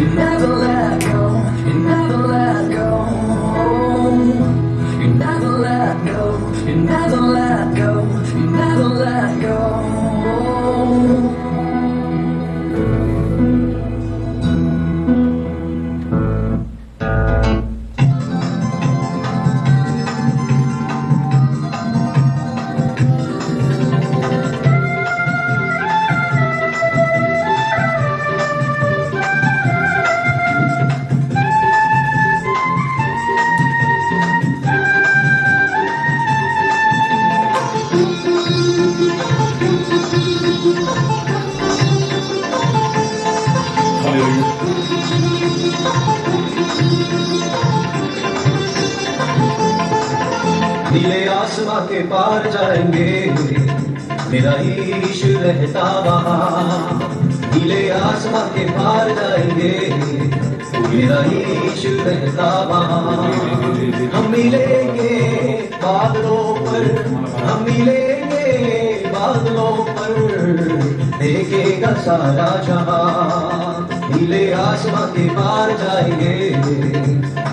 You never let go. You never let go. You never let go. You never let go. You never let go. नीले आसमां के पार जाएंगे, मेरा ईश रहता वहाँ। नीले आसमां के पार जाएंगे, मेरा ईश रहता वहाँ। हम मिलेंगे बादलों पर, हम मिलेंगे बादलों पर, देखेगा सारा जहाँ। नीले आसमां के पार जाएंगे,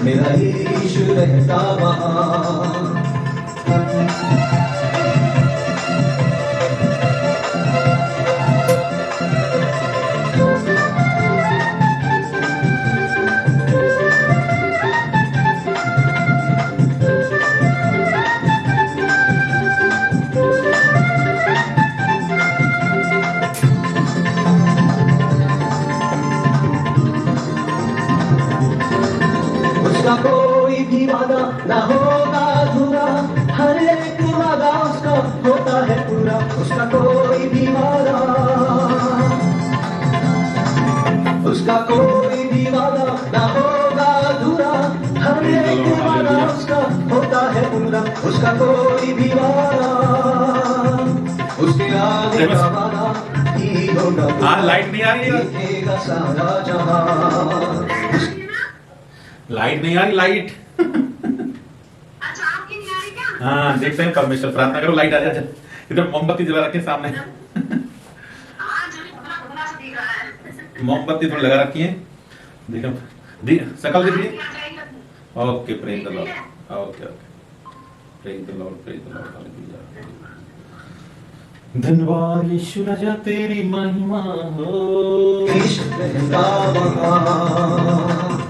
मेरा ईश रहता वहाँ। उसका कोई भी वादा ना होगा अधूरा, हर एक वादा उसका होता है पूरा। उसका कोई भी वादा, उसका कोई भी वादा ना होगा अधूरा, हर एक वादा उसका होता है पूरा। उसका कोई भी वादा, उसके आगे का वादा ही होगा। हाँ, लाइट नहीं आ रही है, देखेगा सारा जहां। लाइट नहीं आ रही, लाइट। अच्छा, आपकी नहीं आ रही क्या? हाँ, देखते हैं। परमेश्वर, प्रार्थना करो लाइट आ जाए। इधर मोमबत्ती जला रखे सामने। हाँ, जो भी धुंधला धुंधला सा दिख रहा है। मोमबत्ती थोड़ी लगा रखी है, देखो शकल दिख रही है। आ जाएगी। Okay, praise the Lord. Okay okay, praise the lord, praise the lord, hallelujah. धन्यवाद यीशु राजा, तेरी महिमा हो। ईश रहता वहाँ।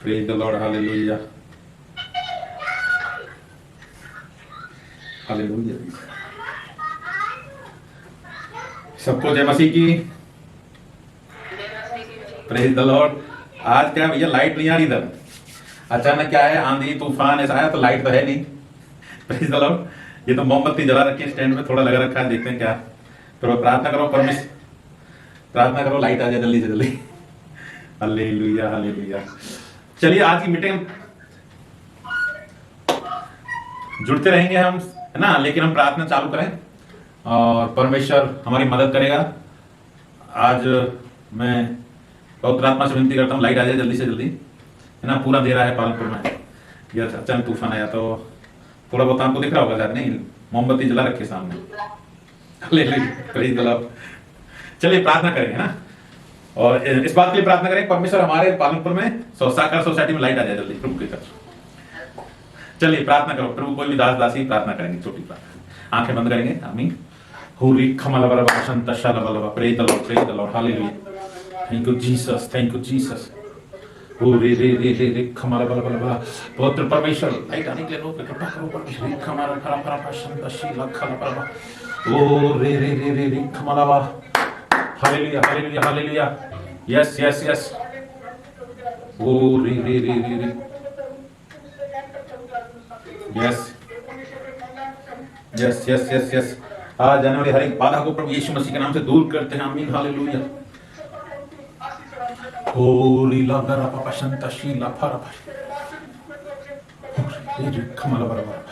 Praise the Lord, hallelujah. Hallelujah. सबको जय मसीह की। Praise the Lord. आज क्या भैया, लाइट नहीं आ रही इधर। अचानक क्या है, आंधी तूफान ऐसा आया तो लाइट तो है नहीं। Praise the Lord. ये तो मोमबत्ती जला रखी है, स्टैंड में थोड़ा लगा रखा है, देखते हैं क्या। तो प्रार्थना करो, परमेश्वर प्रार्थना करो लाइट आ जाए जल्दी से जल्दी। Hallelujah, hallelujah. चलिए, आज की मीटिंग जुड़ते रहेंगे हम, है ना, लेकिन हम प्रार्थना चालू करें और परमेश्वर हमारी मदद करेगा। आज मैं पवित्र आत्मा से विनती करता हूँ, लाइट आ जाए जल्दी से जल्दी, है ना। पूरा अंधेरा है पालनपुर में, ये अचानक तूफान आया तो थोड़ा बहुत आपको दिख रहा होगा शायद, नहीं, मोमबत्ती जला रखे सामने। चलिए प्रार्थना करेंगे ना, और इस बात के लिए प्रार्थना करें, परमेश्वर हमारे पालनपुर में साकार सोसाइटी में लाइट आ जाए जल्दी प्रभु की तरफ। चलिए प्रार्थना करो, प्रभु कोई भी दास दासी प्रार्थना करेंगे, छोटी प्रार्थना, आंखें बंद करेंगे। आमीन। हुरी खमलबरबा संतशलबलबा, praise the lord, praise the lord, hallelujah. Thank you Jesus, thank you Jesus. हुरी रे रे रे रे खमलबलबा, पवित्र परमेश्वर लाइट आने के लिए लोग इकट्ठा करो, परमेश्वर खमलबलबा संतशलबलबा, ओ रे रे रे रे रे खमलबा, hallelujah, hallelujah, hallelujah. Yes yes yes, ओ रे रे रे रे रे, yes yes yes yes yes, आज जाने वाली हर एक बाधा को प्रभु यीशु मसीह के नाम से दूर करते हैं। आमीन, हालेलुया। ओ लीला गरा पापा शंता शीला फरा ये जो कमला बराबर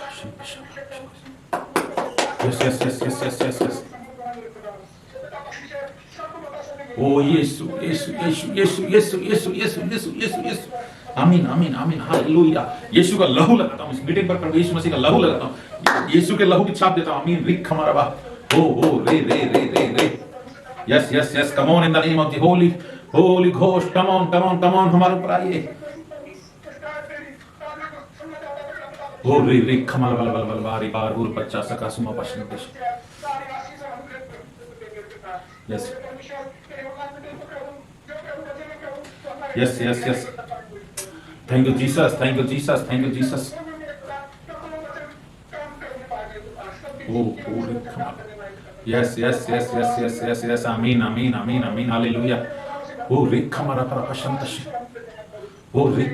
यस ओ यीशु यीशु यीशु यीशु यीशु यीशु यीशु यीशु यीशु यीशु आमीन आमीन आमीन, हालेलुया। यीशु का लहू लगाता हूँ इस मीटिंग पर, प्रभु यीशु मसीह का लहू लगाता हूँ, यीशु के लहू की छाप देता हूँ। आमीन, रिक हमारा बा ओ रे रे रे रे रे yes yes yes, come on in the name of the Holi ghost, come on हमारे ऊपर आइए। ओ रे रे खमल बल बल बल बारी बार उर बच्चा सका सुमा पश्चिम देश yes yes yes yes, thank you Jesus, thank you Jesus, thank you Jesus. ओ रे खमल yes yes yes yes yes yes yes, आमीन आमीन आमीन आमीन, हालेलुया। ओ रे खमरा पर पश्चिम देश ओ रे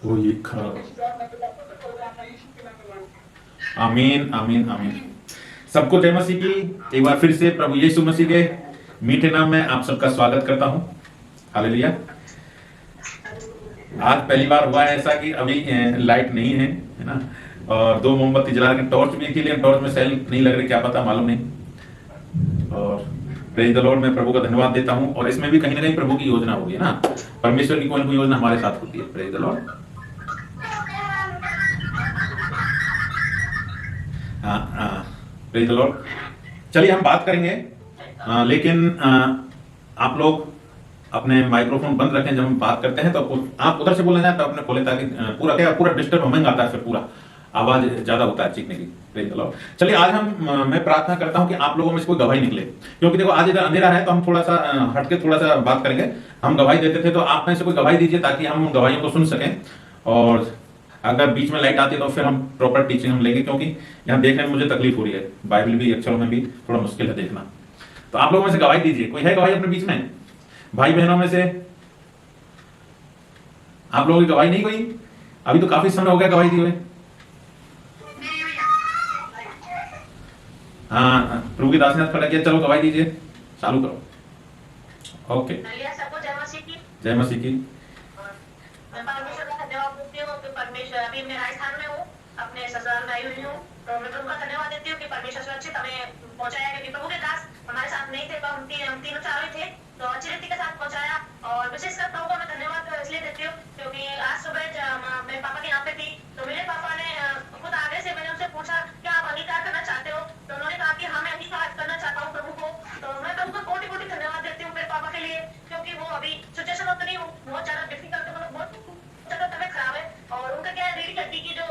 वो ये खराब। आमीन आमीन आमीन। सबको जय मसीह की। एक बार फिर से प्रभु यीशु मसीह के मीठे नाम में आप सबका स्वागत करता हूं। हालेलुया। आज पहली बार हुआ है ऐसा कि अभी लाइट नहीं है ना, और 2 मोमबत्ती जला के टॉर्च भी थी, लेकिन टॉर्च में सेल नहीं लग रही, क्या पता, मालूम नहीं। और प्रेज द लॉर्ड, मैं प्रभु का धन्यवाद देता हूं। और इसमें भी कहीं ना कहीं प्रभु की योजना होगी ना, परमेश्वर की कोई ना कोई योजना हमारे साथ होती है। Praise the lord. Praise the Lord. चलिए हम बात करेंगे, लेकिन आप लोग अपने माइक्रोफोन बंद रखें जब हम बात करते हैं। तो आप उधर से बोलना चाहें तो अपने खोले, ताकि पूरा डिस्टर्ब हमें आता है, फिर पूरा आवाज ज्यादा होता है चीखने की। Praise the Lord. चलिए आज मैं प्रार्थना करता हूं कि आप लोगों में से कोई गवाही निकले, क्योंकि देखो आज इधर अंधेरा है तो हम थोड़ा सा हटके थोड़ा सा बात करेंगे। हम गवाही देते थे, तो आप में से कोई गवाही दीजिए ताकि हम उन गवाहियों को सुन सकें। और अगर बीच में लाइट आती है तो फिर हम प्रॉपर टीचिंग हम लेंगे, क्योंकि यहाँ देखने में मुझे तकलीफ हो रही है, बाइबल भी अक्षरों में भी थोड़ा मुश्किल है देखना। तो आप लोगों में से गवाही दीजिए। कोई है गवाही अपने बीच में? भाई बहनों में से आप लोगों की गवाही नहीं कोई? अभी तो काफी समय हो गया गवाही दिए हुए। हाँ, प्रभु की दास ने खड़ा किया, चलो गवाही दीजिए, चालू करो। ओके, जय मसीह की। मैं परमेश्वर का धन्यवाद देती हूँ कि परमेश्वर, अभी मैं राजस्थान में हूँ, अपने ससुराल में आई हुई हूँ, तो मैं प्रभु का धन्यवाद देती हूँ कि परमेश्वर सुरक्षित हमें पहुंचाया, क्योंकि प्रभु के दास हमारे साथ नहीं थे, पर हम तीनों चारों ही थे, तो अच्छी रीति के साथ पहुंचाया। और विशेषकर प्रभु को मैं धन्यवाद इसलिए देती हूँ क्योंकि आज सुबह मैं पापा के यहाँ पे थी, तो मेरे पापा ने खुद आगे से, मैंने उनसे पूछा क्या आप अंगीकार करना चाहते हो, तो उन्होंने कहा कि हाँ मैं अंगीकार करना चाहता हूँ प्रभु को। तो मैं प्रभु को कोटि कोटि धन्यवाद देती हूँ मेरे पापा के लिए, क्योंकि वो अभी सिचुएशन उतनी बहुत ज्यादा डिफिकल्ट है, मतलब बहुत ज्यादा तबीयत खराब है, और उनका क्या है, रीढ़ की हड्डी की जो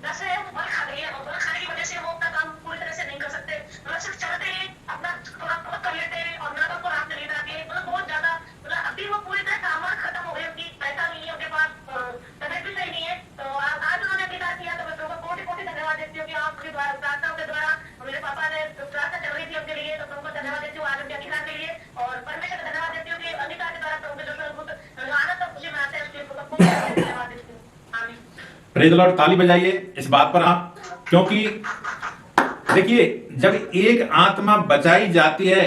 नस है वो बल खा गई है, और बल खाने की वजह से वो अपना काम पूरी तरह से नहीं कर सकते, मतलब सिर्फ चलते हैं, अपना थोड़ा बहुत कर लेते हैं, और ना को रात में नींद आती है, मतलब बहुत ज्यादा, मतलब अभी वो पूरी तरह सामान खत्म हो गए, उनकी पैसा नहीं है उनके पास, तबीयत भी सही नहीं है। तो आज उन्होंने अंगीकार किया, तो मैं प्रभु को कोटि कोटि धन्यवाद देती हूँ कि आपके द्वारा, प्रार्थनाओं के द्वारा मेरे पापा ने प्रार्थना चल रही थी उनके लिए, तो प्रभु को धन्यवाद देती हूँ आज उनके अंगीकार के लिए, और परमेश्वर को धन्यवाद देती हूँ कि अंगीकार के द्वारा प्रभु के जो आनंद और खुशी मनाते हैं, उसके लिए प्रभु को धन्यवाद देती हूँ। आमीन। Praise the Lord. ताली बजाइए इस बात पर आप, क्योंकि देखिए जब एक आत्मा बचाई जाती है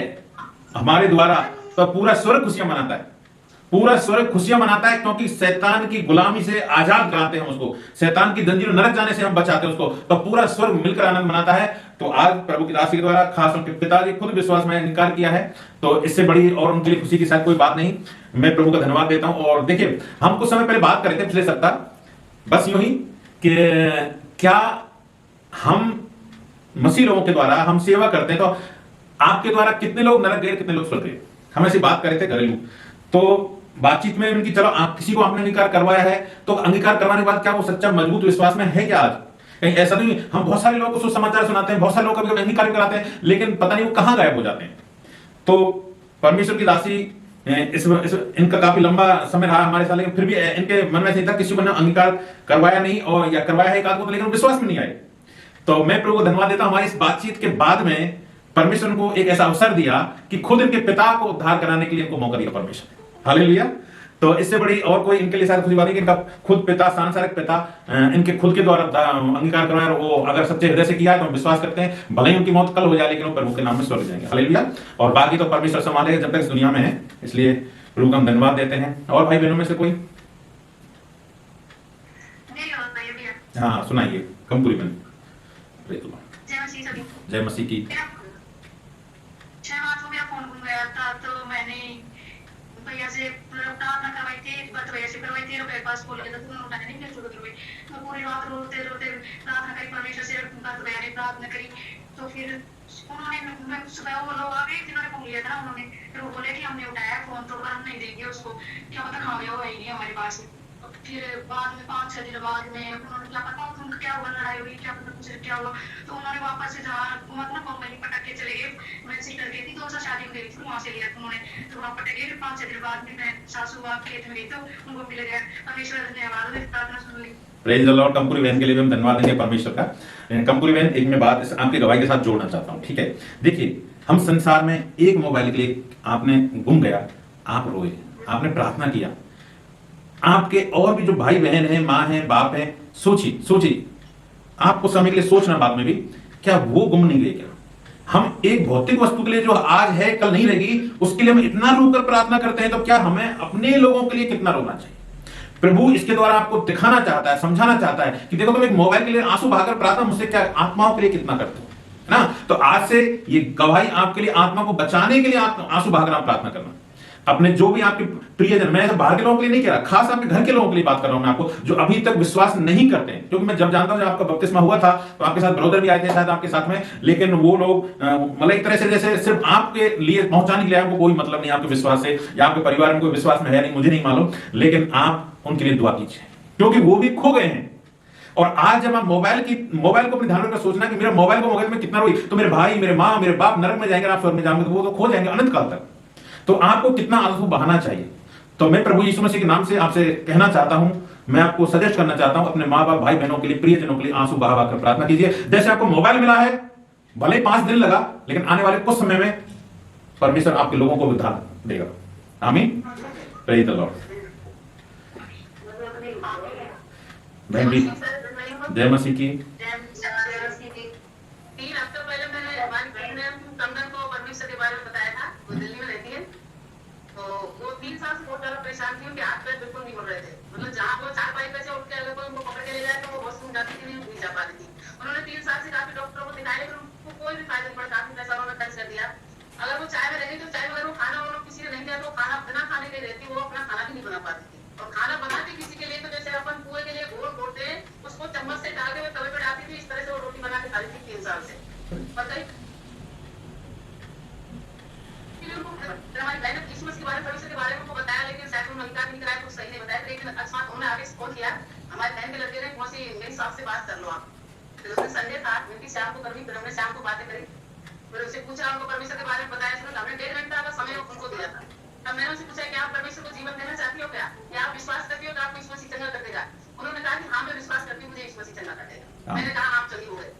हमारे द्वारा, तो पूरा स्वर्ग खुशियां मनाता है, पूरा स्वर्ग खुशियां मनाता है, क्योंकि शैतान की गुलामी से आजाद कराते हैं उसको, शैतान की जंजीरों नरक जाने से हम बचाते हैं उसको, तो पूरा स्वर्ग मिलकर आनंद मनाता है। तो आज प्रभु की दासी के द्वारा, खास उनके पिताजी खुद विश्वास में इंकार किया है, तो इससे बड़ी और उनके लिए खुशी की शायद कोई बात नहीं। मैं प्रभु का धन्यवाद देता हूं। और देखिए हम कुछ समय पहले बात कर रहे थे पिछले सप्ताह, बस यूं ही कि क्या हम मसीह लोगों के द्वारा हम सेवा करते हैं, तो आपके द्वारा कितने लोग नरक गए, कितने लोग स्वर्ग गए, हम ऐसी बात कर रहे थे घरेलू। तो बातचीत में उनकी, चलो आप किसी को आपने अंगीकार करवाया है, तो अंगीकार करवाने के बाद क्या वो सच्चा मजबूत विश्वास में है क्या? आज कहीं ऐसा नहीं, हम बहुत सारे लोगों को सुसमाचार सुनाते हैं, बहुत सारे लोग कभी अंगीकार कराते हैं, लेकिन पता नहीं वो कहां गायब हो जाते हैं। तो परमेश्वर की दासी इनका काफी लंबा समय रहा हमारे साथ, लेकिन फिर भी इनके मन में ऐसा था किसी को अंगीकार करवाया नहीं, और या करवाया है एक आदमी को, लेकिन विश्वास में नहीं आए। तो मैं प्रभु को धन्यवाद देता हूं, हमारी इस बातचीत के बाद में परमेश्वर को एक ऐसा अवसर दिया कि खुद इनके पिता को उद्धार कराने के लिए इनको मौका दिया परमेश्वर। हालेलुया। तो इससे बड़ी और कोई इनके लिए शायद खुशी बात नहीं कि इनका खुद पिता, सांसारिक पिता इनके खुद के द्वारा अंगीकार करवाया, और वो अगर सच्चे हृदय से किया तो हम विश्वास करते हैं भले ही उनकी मौत कल हो जाए लेकिन वो प्रभु के नाम में स्वर्ग जाएंगे। हालेलुया। और बाकी तो परमेश्वर संभालेगा जब तक इस दुनिया में है, इसलिए प्रभु का हम धन्यवाद देते हैं। और भाई बहनों में से कोई? हाँ सुनाइए, कंपूरी बहन। जय मसीह की। फोन घूम गया था तो मैंने भैया से प्रार्थना करवाई थी, बात भैया से करवाई थी, मेरे पास बोल गया था तुम उठाने नहीं, फिर रोते मैं पूरी रात रोते रोते प्रार्थना करी परमेश्वर से, बात भैया ने प्रार्थना करी तो फिर उन्होंने सुबह वो लोग आ गए जिन्होंने फोन लिया था, उन्होंने फिर वो बोले कि हमने उठाया फोन तो हम नहीं देंगे उसको, क्या पता कहाँ गया, वो है नहीं हमारे पास। फिर बाद में 5-6 दिन बाद में उन्होंने क्या पता तुमको क्या हुआ, लड़ाई हुई, क्या पता कुछ क्या हुआ, तो उन्होंने वापस से जहाँ मतलब बम्बई पटक के चले गए। मैं सिस्टर गई थी तो उसका शादी में गई थी, वहाँ से लिया उन्होंने, तो वहाँ पटक गए। फिर 5-6 दिन बाद में मैं सासू वहाँ खेत में गई तो उनको मिल गया। परमेश्वर धन्यवाद, प्रार्थना सुन ली। Praise the lord. कंपूरी बहन के लिए भी हम धन्यवाद देंगे परमेश्वर का। कंपूरी बहन, एक मैं बात आपकी गवाही के साथ जोड़ना चाहता हूँ, ठीक है? देखिए, हम संसार में एक मोबाइल के लिए आपने गुम गया, आप रोए, आपने प्रार्थना किया, आपके और भी जो भाई बहन हैं, माँ हैं, बाप हैं, सोचिए आपको समय के लिए सोचना बाद में भी, क्या वो गुम नहीं गए? क्या हम एक भौतिक वस्तु के लिए जो आज है कल नहीं रहेगी उसके लिए हम इतना रोकर प्रार्थना करते हैं, तो क्या हमें अपने लोगों के लिए कितना रोना चाहिए? प्रभु इसके द्वारा आपको दिखाना चाहता है, समझाना चाहता है कि देखो तुम एक मोबाइल के लिए आंसू बहाकर प्रार्थना मुझसे क्या आत्माओं के लिए कितना करते हो, है ना? तो आज से ये गवाही आपके लिए, आत्मा को बचाने के लिए आंसू बहाकर आप प्रार्थना करना। अपने जो भी आपके प्रियजन, मैं बाहर के लोगों के लिए नहीं कह रहा, खास आपके घर के लोगों के लिए बात कर रहा हूं मैं आपको, जो अभी तक विश्वास नहीं करते हैं। क्योंकि मैं जब जानता हूं जब आपका बपतिस्मा हुआ था तो आपके साथ ब्रदर भी आए थे शायद आपके साथ में, लेकिन वो लोग मतलब एक तरह से जैसे सिर्फ आपके लिए पहुंचाने के लिए, आपको कोई मतलब नहीं आपके विश्वास से या आपके परिवार में कोई विश्वास में है नहीं, मुझे नहीं मालूम, लेकिन आप उनके लिए दुआ कीजिए क्योंकि वो भी खो गए हैं। और आज जब आप मोबाइल को अपने ध्यान में सोचना कि मेरा मोबाइल को मोबाइल में कितना रोई, तो मेरे भाई, मेरे माँ, मेरे बाप नरक में जाएंगे, आप स्वर्ग में जाएंगे, तो वो तो खो जाएंगे अनंत काल तक। तो आपको कितना आंसू बहाना चाहिए? तो मैं प्रभु यीशु मसीह के नाम से आपसे कहना चाहता हूं, मैं आपको सजेस्ट करना चाहता हूं, अपने माँ बाप, भाई बहनों के लिए, प्रियजनों के लिए आंसू बहा कर प्रार्थना कीजिए। जैसे आपको मोबाइल मिला है, भले 5 दिन लगा, लेकिन आने वाले कुछ समय में परमेश्वर आपके लोगों को उद्धार देगा। आमीन। Praise the Lord. बहन भी जय मसीह की। 3 हफ्ते पहले मैंने हमारी बहन ने कंगन को परमेश्वर के बारे में बताया था, वो दिल्ली में रहती है, तो वो 3 साल से बहुत ज्यादा परेशान थी, उनके हाथ पैर बिल्कुल नहीं बढ़ रहे थे, मतलब जहाँ वो 4 पे से उठ के अगर कोई उनको पकड़ के ले जाए तो वो वॉशरूम जाती थी, नहीं जा पाती थी। उन्होंने 3 साल से काफी डॉक्टरों को दिखाया लेकिन उनको कोई भी फायदा नहीं पड़ा, काफी पैसा उन्होंने खर्च कर दिया। अगर वो चाय में रहेगी तो चाय में अगर वो खाना वो लोग किसी ने नहीं दिया तो खाना बिना खाने के रहती, वो अपना खाना भी नहीं बना पाती थी। और खाना बनाती किसी के लिए तो जैसे अपन कुएं के लिए घोल घोलते हैं, उसको चम्मच से डाल के वो तवे पे डालती थी, इस तरह से वो रोटी बना के खाती थी 3 साल से। बताइए हमारी बहन क्रिसमस के बारे में, परमेश्वर के बारे में उनको बताया, लेकिन शायद उन्होंने अंगीकार नहीं कराया, कुछ सही नहीं बताया, लेकिन अकस्मात उन्होंने आगे फोन किया, हमारे बहन के लड़के ने कौन सी मेरी साहब से बात कर लो आप। फिर उसने संडे था, उनकी शाम को करनी, फिर हमने शाम को बातें करी, फिर उससे पूछा, उनको परमेश्वर के बारे में बताया, सुनो हमने 1.5 घंटा का समय उनको दिया था। तब मैंने उनसे पूछा कि आप परमेश्वर को जीवन देना चाहती हो क्या, आप विश्वास करती हो कि आपको ईश्वर चंगा कर देगा? उन्होंने कहा कि हाँ मैं विश्वास करती हूँ, मुझे ईश्वर चंगा कर देगा। मैंने कहा आप चंगे हो गए।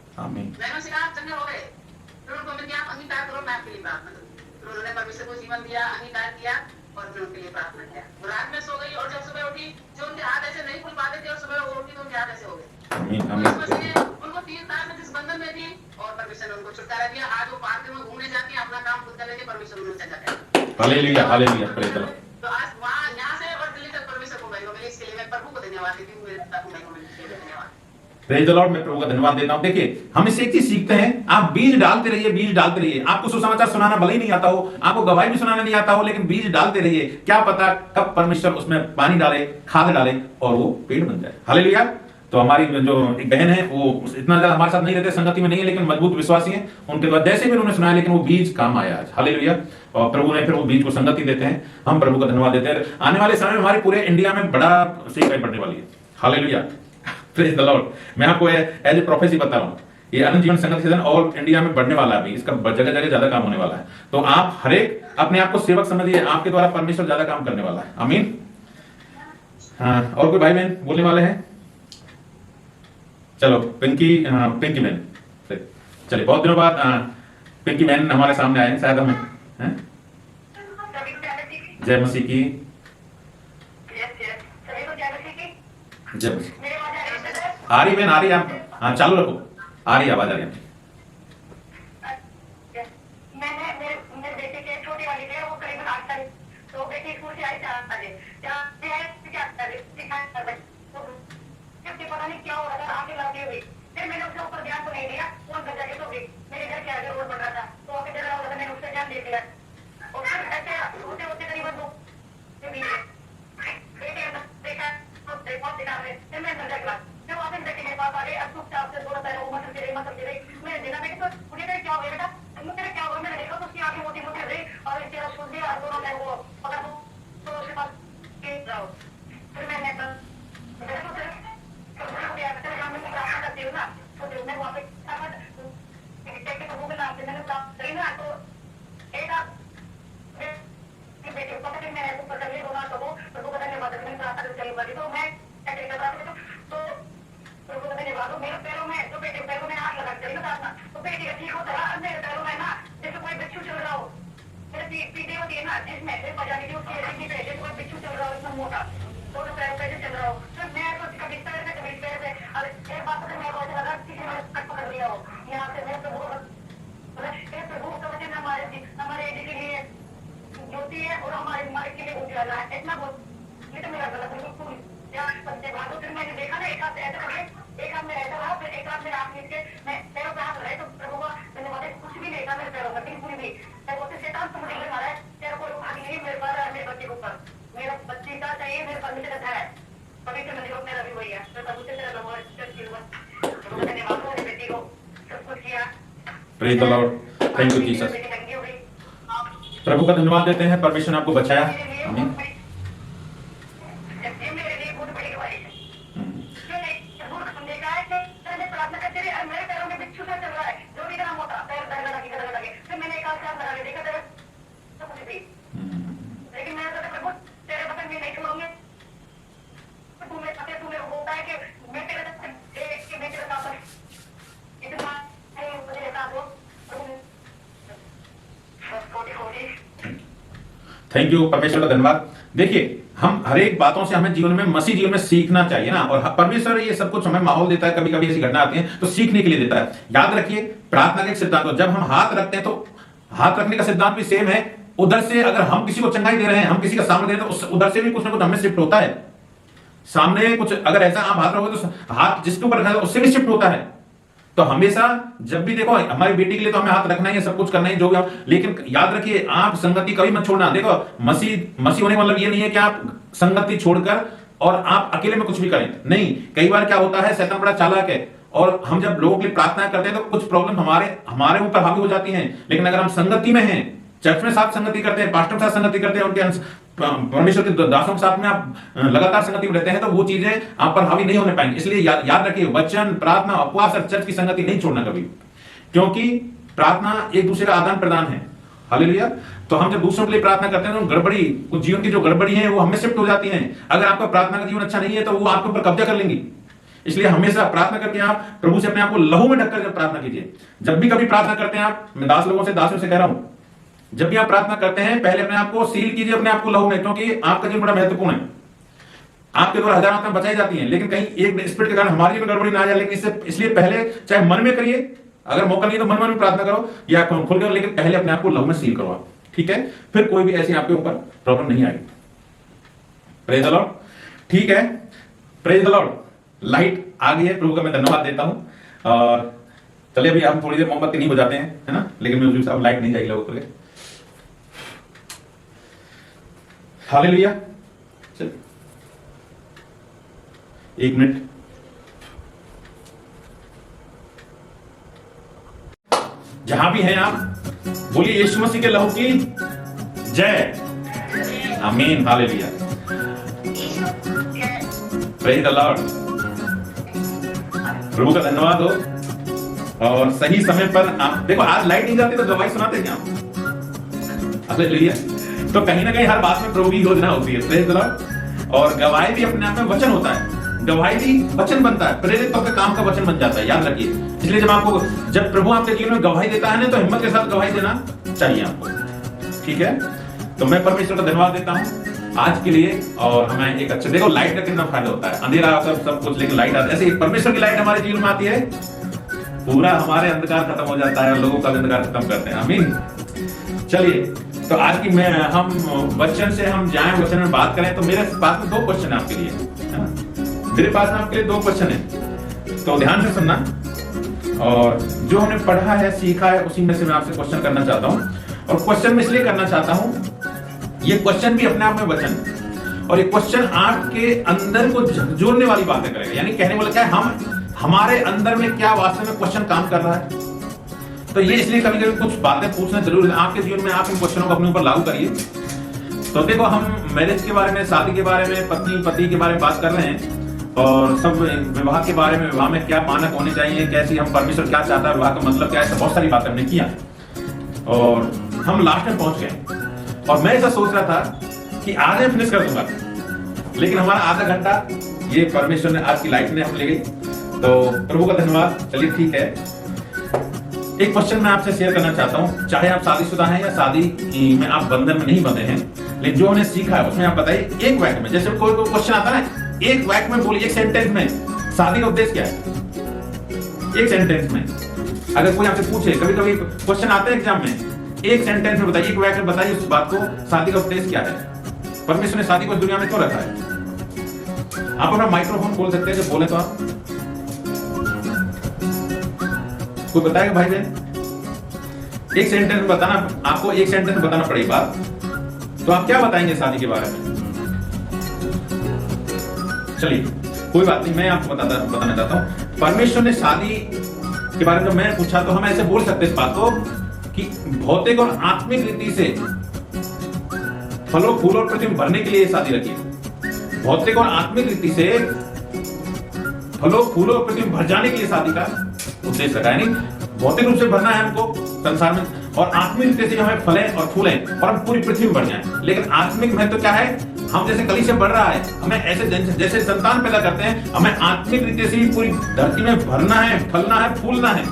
मैंने उनसे कहा आप चंगे हो गए, फिर उनको मैंने आप अंगीकार करो, मैं आपके लिए प्रार्थना करूँ। फिर उन्होंने परमेश्वर को जीवन दिया, अंगीकार किया और फिर उनके लिए प्रार्थना किया। वो रात में सो गई और जब सुबह उठी, जो उनके हाथ ऐसे नहीं खुल पाते थे और सुबह वो उठी तो उनके हाथ ऐसे हो गए। उनको 3 साल से जिस बंधन में थी और परमेश्वर ने उनको छुटकारा दिया। आज वो पार्क में घूमने जाती है, अपना काम खुद कर लेते, परमेश्वर उन्हें चंगा किया। Hallelujah, hallelujah, praise the Lord. तो आज वहाँ यहाँ से और दिल्ली तक परमेश्वर को भाई मिले, इसके लिए मैं प्रभु को धन्यवाद देती हूँ, मेरे पिता को धन्यवाद। Praise the Lord. मैं प्रभु का धन्यवाद देता हूं। देखिए, हम इससे एक चीज सीखते हैं, आप बीज डालते रहिए, बीज डालते रहिए। आपको सुसमाचार सुनाना भले ही नहीं आता हो, आपको गवाही भी सुनाना नहीं आता हो, लेकिन बीज डालते रहिए। क्या पता कब परमेश्वर उसमें पानी डाले, खाद डाले और वो पेड़ बन जाए। हालेलुया। तो हमारी जो एक बहन है वो इतना ज्यादा हमारे साथ नहीं रहते, संगति में नहीं है, लेकिन मजबूत विश्वासी हैं। उनके बाद जैसे भी उन्होंने सुनाया, लेकिन वो बीज काम आया आज। हालेलुया। और प्रभु ने फिर वो बीज को संगति देते हैं। हम प्रभु का धन्यवाद देते हैं। आने वाले समय में हमारे पूरे इंडिया में बड़ा सेवकाई बढ़ने वाली है। Hallelujah, praise the Lord. मैं आपको एज ए प्रोफेसी बता रहा हूँ, ये अनंत जीवन संगति सीजन ऑल इंडिया में बढ़ने वाला है अभी, इसका जगह जगह ज्यादा काम होने वाला है। तो आप हर एक अपने आप को सेवक समझिए, आपके द्वारा परमेश्वर ज्यादा काम करने वाला है। आमीन। हाँ, और कोई भाई बहन बोलने वाले हैं? चलो पिंकी बहन, चलिए बहुत दिनों बाद पिंकी बहन हमारे सामने आए हैं, शायद हमें हैं? सभी को जय मसीह की। जय मसीह की। सभी को जय मसीह की। जय मसीह। मेरी आवाज आ रही है सर? आ रही बहन, आ रही है। आप हाँ चालू रखो, आ रही है, आवाज आ रही है। मैंने मेरे बेटे के छोटी वाली थे, वो करीबन 8 साल, तो बेटी स्कूल से आई 4 बजे, क्या कर रहे तो पता नहीं क्या हो रहा था, आगे लगी हुई। फिर मैंने उसके ऊपर ध्यान तो नहीं दिया, फोन कर जाके तो गई। मेरे घर के आगे रोड बन रहा था, तो आगे चल रहा होगा, मैंने उससे ध्यान दे दिया। और फिर ऐसे होते होते करीबन 2 देखा तो देखा फिर मैं अंदर गया। फिर वापस बेटे के पास आ गए, अब चुपचाप से थोड़ा सा मसल दे रही। मैंने देखा बेटे तो मुझे क्या हो गया बेटा, मुझे क्या हुआ, मैंने देखा तो उसकी आंखें मोटी मोटी हो गई और इसके सुन दिया और दोनों मैं वो पकड़ तो उसके पास जाओ। फिर मैंने praise the lord, thank you Jesus. प्रभु का धन्यवाद देते हैं, परमेश्वर ने आपको बचाया। आमीन। थैंक यू, परमेश्वर का धन्यवाद। देखिए, हम हर एक बातों से हमें जीवन में मसीह जीवन में सीखना चाहिए ना, और परमेश्वर ये सब कुछ हमें माहौल देता है, कभी कभी ऐसी घटना आती है तो सीखने के लिए देता है। याद रखिए, प्रार्थना का एक सिद्धांत हो, जब हम हाथ रखते हैं तो हाथ रखने का सिद्धांत भी सेम है। उधर से अगर हम किसी को चंगाई दे रहे हैं, हम किसी का सामने दे रहे हैं, तो उधर से भी कुछ ना कुछ हमें शिफ्ट होता है। सामने कुछ अगर ऐसा आप हाथ रखोगे तो हाथ जिसके ऊपर रखा है उससे भी शिफ्ट होता है। तो हमेशा जब भी देखो, हमारी बेटी के लिए तो हमें हाथ रखना ही है, सब कुछ करना ही जो भी हम, लेकिन याद रखिए आप संगति कभी मत छोड़ना। देखो, मसीह होने का मतलब ये नहीं है कि आप संगति छोड़कर और आप अकेले में कुछ भी करें, नहीं। कई बार क्या होता है, शैतान बड़ा चालाक है, और हम जब लोगों के लिए प्रार्थना करते हैं तो कुछ प्रॉब्लम हमारे ऊपर हावी हो जाती हैं। लेकिन अगर हम संगति में हैं, चर्च में साथ संगति करते हैं, पास्टर के साथ संगति करते हैं, उनके परमेश्वर के दासों के साथ में आप लगातार संगति में रहते हैं, तो वो चीजें आप पर हावी नहीं होने पाएंगी। इसलिए याद रखिए, वचन, प्रार्थना, उपवास और चर्च की संगति नहीं छोड़ना कभी, क्योंकि प्रार्थना एक दूसरे का आदान प्रदान है। हालेलुया। तो हम जब दूसरों के लिए प्रार्थना करते हैं तो गड़बड़ी, कुछ जीवन की जो गड़बड़ी है वो हमें शिफ्ट हो जाती है। अगर आपका प्रार्थना का जीवन अच्छा नहीं है तो वो आपके ऊपर कब्जा कर लेंगी। इसलिए हमेशा प्रार्थना करके आप प्रभु से अपने आप को लहू में ढककर प्रार्थना कीजिए। जब भी कभी प्रार्थना करते हैं आप, मैं दासियों से कह रहा हूं, जब भी आप प्रार्थना करते हैं पहले अपने आप को सील कीजिए, अपने आप को लहू में, क्योंकि आपका जीवन बड़ा महत्वपूर्ण है। आपके द्वारा हजारों आत्माएं बचाई जाती हैं, लेकिन कहीं एक स्पिरिट के कारण हमारी भी गड़बड़ी ना आ जाए। लेकिन इसलिए पहले चाहे मन में करिए, अगर मौका नहीं तो मन में प्रार्थना करो या खुल कर, लेकिन पहले अपने आप को लहू में सील करो आप, ठीक है? फिर कोई भी ऐसी आपके ऊपर प्रॉब्लम नहीं आएगी। Praise the Lord. ठीक है, प्रेज द लॉर्ड। लाइट आ गई है, प्रभु का मैं धन्यवाद देता हूं। और चलिए अभी हम थोड़ी देर मोमबत्ती नहीं बजाते हैं, है ना, लेकिन म्यूजिक साहब लाइट नहीं जाएगी लोगों के लिए। हालेलुया। चल 1 मिनट। जहां भी हैं आप, बोलिए यीशु मसीह के लहू की जय। आमीन। हालेलुया। Praise the lord. प्रभु का धन्यवाद हो। और सही समय पर आप देखो, आज लाइट नहीं जाती तो दवाई सुनाते क्या? हालेलुया। तो कहीं ना कहीं हर बात में प्रभु की योजना होती है। Praise the Lord. और गवाही भी अपने आप में वचन होता है। गवाही दी वचन बनता है, प्रेरित होकर काम का वचन बन जाता है, याद रखिए। इसलिए जब प्रभु आपके जीवन में गवाही देता है ना, तो हिम्मत के साथ गवाही देना चाहिए आपको, ठीक है। तो मैं परमेश्वर का धन्यवाद देता हूँ आज के लिए। और हमें एक अच्छे, देखो लाइट का कितना फायदा होता है, अंधेरा सब कुछ, लेकिन लाइट आती है। ऐसे परमेश्वर की लाइट हमारे जीवन में आती है, पूरा हमारे अंधकार खत्म हो जाता है, लोगों का अंधकार खत्म करते हैं। आमीन। चलिए, तो आज की हम वचन से हम जाएं, वचन में बात करें। तो मेरे पास में 2 क्वेश्चन है आपके लिए, है ना? मेरे पास में आपके लिए 2 क्वेश्चन है, तो ध्यान से सुनना। और जो हमने पढ़ा है, सीखा है, उसी में से मैं आपसे क्वेश्चन करना चाहता हूँ। और क्वेश्चन में इसलिए करना चाहता हूँ, ये क्वेश्चन भी अपने आप में वचन है, और ये क्वेश्चन आपके अंदर को जोड़ने वाली बातें करेगा। यानी कहने वाला क्या है, हमारे अंदर में क्या वास्तव में क्वेश्चन काम कर रहा है। तो ये इसलिए कभी कभी कुछ बातें पूछना जरूरी है आपके जीवन में। आप इन क्वेश्चनों को अपने ऊपर लागू करिए। तो देखो, हम मैरिज के बारे में, शादी के बारे में, पत्नी पति के बारे में बात कर रहे हैं, और सब विवाह के बारे में, विवाह में क्या मानक होने चाहिए, कैसी हम परमेश्वर क्या चाहता है, विवाह का मतलब क्या है, बहुत सारी बातें हमने किया। और हम लास्ट में पहुंच गए, और मैं ऐसा सोच रहा था कि आज मैं फिनिश कर दूंगा, लेकिन हमारा आधा घंटा ये परमेश्वर ने, आज की लाइफ ने हम ले गई। तो प्रभु का धन्यवाद। चलिए ठीक है, एक क्वेश्चन मैं आपसे शेयर करना चाहता हूं। चाहे आप शादीशुदा हैं या शादी में आप बंधन में नहीं बंधे हैं, लेकिन जो हमने सीखा है उसमें आप बताइए एक वाक्य में। जैसे कोई क्वेश्चन आता है, एक वाक्य में बोलिए, एक सेंटेंस में, शादी का उद्देश्य क्या है, एक सेंटेंस में। अगर कोई आपसे पूछे, कभी कभी क्वेश्चन आते हैं एग्जाम में, एक सेंटेंस में बताइए, एक वाक्य में बताइए उस बात को, शादी का उद्देश्य क्या है, परमेश्वर ने शादी को दुनिया में क्यों रखा है। आप अपना माइक्रोफोन खोल सकते हैं, जब बोले तो आप कोई बताएगा भाई बहन, एक सेंटेंस में बताना, आपको एक सेंटेंस में बताना पड़ेगी बात, तो आप क्या बताएंगे शादी के बारे में। चलिए कोई बात नहीं, मैं आपको बताना चाहता हूं। परमेश्वर ने शादी के बारे में जब मैंने पूछा, तो हम ऐसे बोल सकते इस बात को कि भौतिक और आत्मिक रीति से फलों फूल और प्रतिबिंब भरने के लिए शादी रखी है। भौतिक और आत्मिक रीति से फलों फूलों और प्रतिबिंब भर जाने के लिए शादी का उद्देश्य रखा है। नहीं, भौतिक रूप से भरना है हमको संसार में, और आत्मिक रीति से हमें फलें और फूलें और हम पूरी पृथ्वी में बढ़ जाएं। लेकिन आत्मिक महत्व क्या है, हम जैसे कली से बढ़ रहा है, हमें ऐसे जैसे संतान पैदा करते हैं, हमें आत्मिक रीति से पूरी धरती में भरना है, फलना है, फूलना है।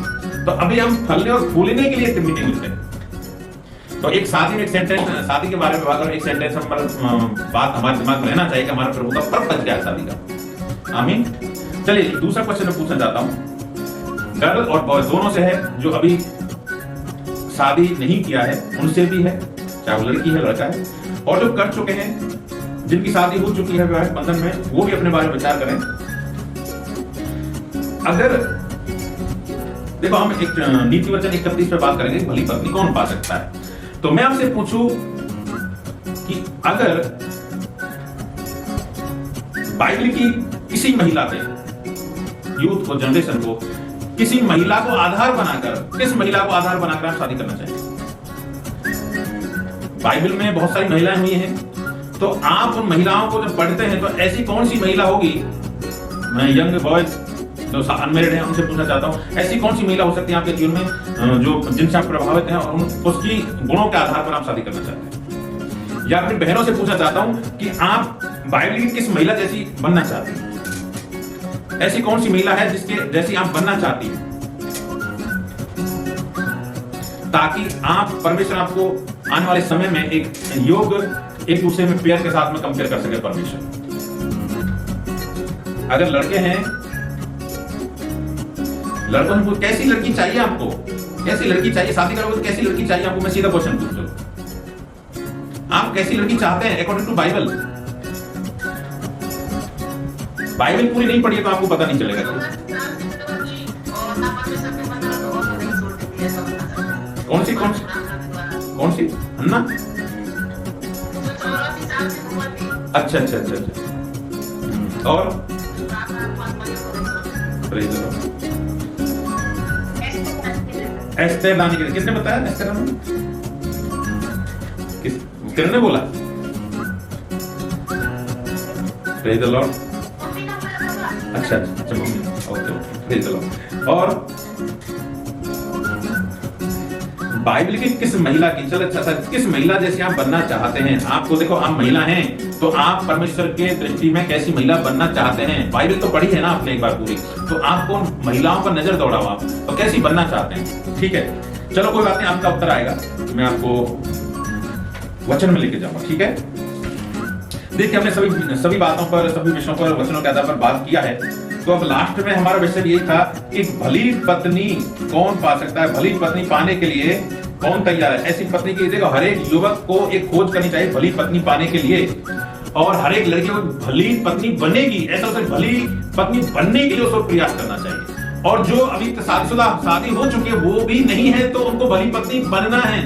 तो अभी हम फलने और फूलने के लिए मीटिंग मिलते हैं। तो एक शादी में एक सेंटेंस, शादी के बारे में बात करें, एक सेंटेंस बात हमारे दिमाग में रहना चाहिए कि हमारा प्रभु का पर्पस क्या है शादी का। आमीन। चलिए दूसरा क्वेश्चन मैं पूछना चाहता हूँ, गर्ल और बॉय दोनों से है, जो अभी शादी नहीं किया है उनसे भी है, चाहे वो लड़की है लड़का है, और जो कर चुके हैं, जिनकी शादी हो चुकी है विवाहित बंधन में, वो भी अपने बारे में विचार करें। अगर देखो, हम एक नीति वचन 31 पे बात करेंगे, भली पत्नी कौन पा सकता है। तो मैं आपसे पूछूं कि अगर बाइबल की किसी महिला पे, यूथ को, जनरेशन को, किसी महिला को आधार बनाकर, किस महिला को आधार बनाकर आप शादी करना चाहिए। बाइबल में बहुत सारी महिलाएं हुई हैं, तो आप उन महिलाओं को जब पढ़ते हैं, तो ऐसी कौन सी महिला होगी, मैं यंग बॉयज जो अनमेरिड हैं उनसे पूछना चाहता हूं, ऐसी कौन सी महिला हो सकती है आपके जीवन में जो जिनसे आप प्रभावित हैं और उसकी गुणों के आधार पर आप शादी करना चाहते हैं। या अपनी बहनों से पूछना चाहता हूं कि आप बाइबल की किस महिला जैसी बनना चाहती हैं, ऐसी कौन सी महिला है जिसके जैसी आप बनना चाहती हैं, ताकि आप, परमेश्वर आपको आने वाले समय में एक योग, एक दूसरे में पेयर के साथ में कंपेयर कर सके परमेश्वर। अगर लड़के हैं, लड़कों को कैसी लड़की चाहिए, आपको कैसी लड़की चाहिए, शादी करोगे तो कैसी लड़की चाहिए आपको। मैं सीधा क्वेश्चन पूछ रहा हूं, आप कैसी लड़की चाहते हैं अकॉर्डिंग टू बाइबल। बाइबल पूरी नहीं पढ़ी तो आपको पता नहीं चलेगा। कौन सी कौन सी कौन सी अन्ना, अच्छा अच्छा अच्छा अच्छा, और एस्तेर रानी, किसने बताया एस्तेर रानी, किसने बोला। Praise the Lord. अच्छा अच्छा mummy, okay praise the Lord. और बाइबल की किस महिला की, चलो अच्छा किस महिला जैसे आप बनना चाहते हैं। आपको देखो, आप महिला हैं तो आप परमेश्वर के दृष्टि में कैसी महिला बनना चाहते हैं? बाइबल तो पढ़ी है ना आपने एक बार पूरी, तो आपको महिलाओं पर नजर दौड़ाओ, आप तो कैसी बनना चाहते हैं? ठीक है, चलो कोई बात नहीं, आपका उत्तर आएगा, मैं आपको वचन में लेके जाऊंगा। ठीक है, देखिए हमने सभी बातों पर, सभी विषयों पर, वचनों के आधार पर बात किया है। तो अब लास्ट में हमारा विषय यही था कि भली पत्नी कौन पा सकता है, भली पत्नी पाने के लिए कौन तैयार है? ऐसी पत्नी की देखो, हर एक युवक को एक खोज करनी चाहिए भली पत्नी पाने के लिए, और हर एक लड़की को भली पत्नी बनेगी, ऐसा उसे भली पत्नी बनने के लिए उसको प्रयास करना चाहिए। और जो अभी शादीशुदा, शादी हो चुकी है, वो भी नहीं है तो उनको भली पत्नी बनना है।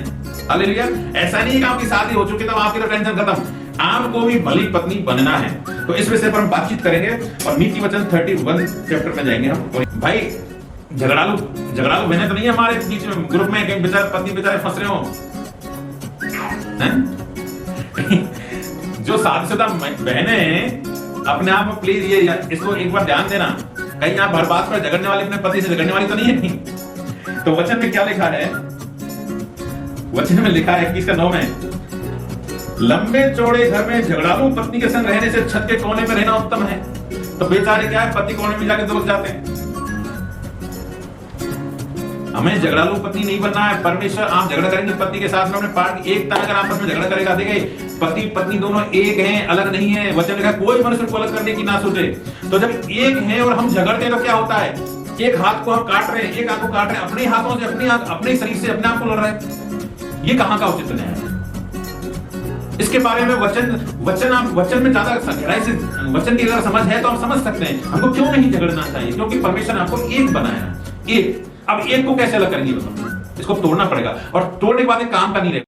हालेलुया। ऐसा नहीं है कि आपकी शादी हो चुकी है तो आपकी तो टेंशन खत्म, आपको भी भली पत्नी बनना है। तो इस विषय पर हम बातचीत करेंगे और नीति वचन 31 चैप्टर में जाएंगे हम। भाई झगड़ालू बहने तो नहीं है हमारे बीच में, ग्रुप में कहीं बेचारे पत्नी बेचारे फंस रहे हो जो शादीशुदा बहने अपने आप में प्लीज ये इसको एक बार ध्यान देना, कहीं आप हर बात पर झगड़ने वाली, अपने पति से झगड़ने वाली तो नहीं है। तो वचन में क्या लिखा है? वचन में लिखा है 21:9 में, लंबे चौड़े घर में झगड़ालू पत्नी के संग रहने से छत के कोने में रहना उत्तम है। तो बेचारे क्या है, पति कोने में जाके दुबक जाते हैं। हमें झगड़ालू पत्नी नहीं बनना है। परमेश्वर, आप झगड़ा करेंगे पति के साथ में, अपने पार्ट एकता, अगर आपस में झगड़ा करेगा, देखिए पति पत्नी दोनों एक हैं, अलग नहीं है। वचन लिखा कोई मनुष्य को अलग करने की ना सोचे। तो जब एक हैं और हम झगड़ते हैं तो क्या होता है? एक हाथ को हम काट रहे हैं, एक हाथ को काट रहे हैं, अपने हाथों से, अपने शरीर से अपने आप को लड़ रहे हैं। ये कहां का उचित न्याय है? इसके बारे में वचन में ज्यादा गहराई से वचन की अगर समझ है तो हम समझ सकते हैं हमको क्यों नहीं झगड़ना चाहिए, क्योंकि परमेश्वर ने आपको एक बनाया है। एक, अब एक को कैसे अलग करेंगे? इसको तोड़ना पड़ेगा, और तोड़ने के बाद काम का नहीं रहेगा।